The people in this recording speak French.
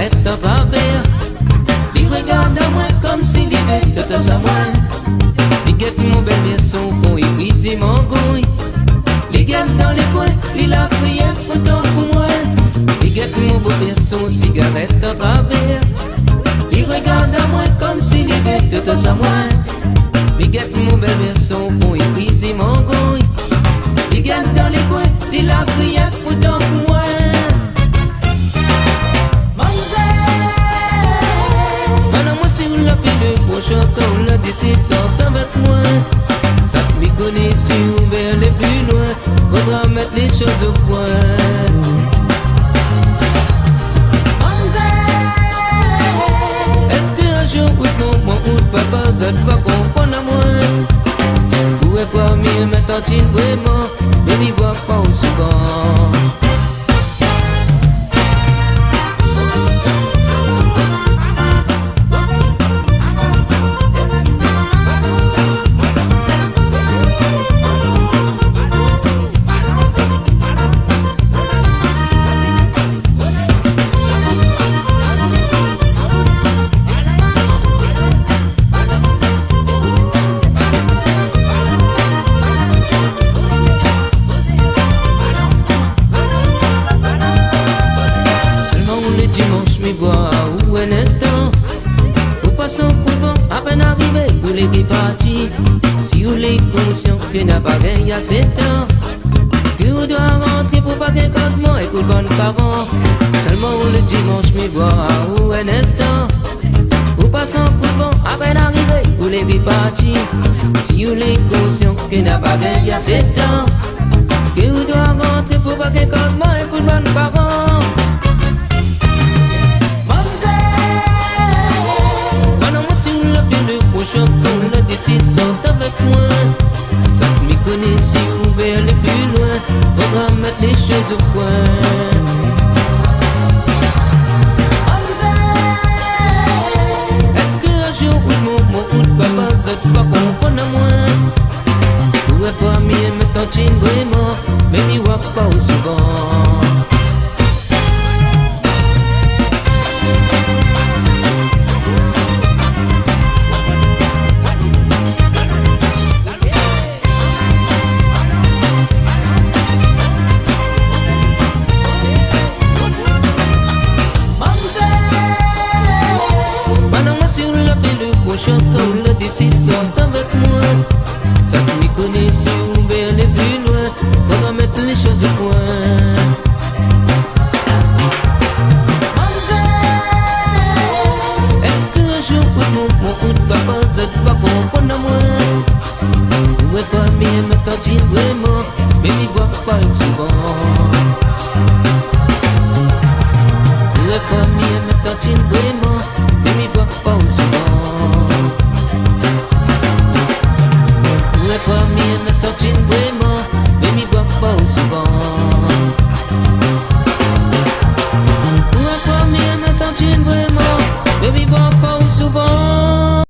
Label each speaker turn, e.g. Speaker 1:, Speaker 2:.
Speaker 1: cigarette à travers. Il regarde à moi comme s'il y avait tout à sa moi. Il guette mon bel bien son fond, il brise mon gouille. Il guette dans les coins, il a crié pourtant pour moi. Il guette mon beau bien son cigarette à travers. Il regarde à moi comme s'il y avait tout à sa moi. Il guette mon bel bien son fond, il brise mon gouille. Il guette dans les coins, il a crié pourtant pour moi. Sur la pile pour chacun on la décide sorte avec moi. Ça me connaît si ouvert les plus loin. Faudra mettre les choses au point. Est-ce qu'un jour ou non mon papa ça va comprendre à moi? Où est famille mais tantine vraiment mais m'y voit pas au souvent. Dimanche, me vois où un instant. Vous passez pour bon, à peine arrivé, vous les répartis. Si vous les conscient que n'a pas gagné à 7 ans, que vous doit rentrer pour pas qu'un cosmo et pour bonne parent. Seulement le dimanche, me vois où un instant. Vous passez pour bon, à peine arrivé, vous les répartis. Si vous les conscient que n'a pas gagné à 7 ans, que vous doit rentrer pour pas qu'un cosmo et pour bonne parent. Chacun la décide sorte avec moi. Ça me connaît si ouvert les plus loin. Faudra mettre les choses au point. Est-ce qu'un jour ou mon ou de papa ça te va comprendre à moi? Où est famille mais tantine vraiment mais m'y voit pas au souvent. Chacun la décide sorte avec moi. Ça me connaît si ouvert les plus loin. Faudra mettre les choses au point. Est-ce qu'un jour mon de papa ça va comprendre à moi? Où est famille mais tantine vraiment mais m'y voit pas souvent. Où est famille mais tantine vraiment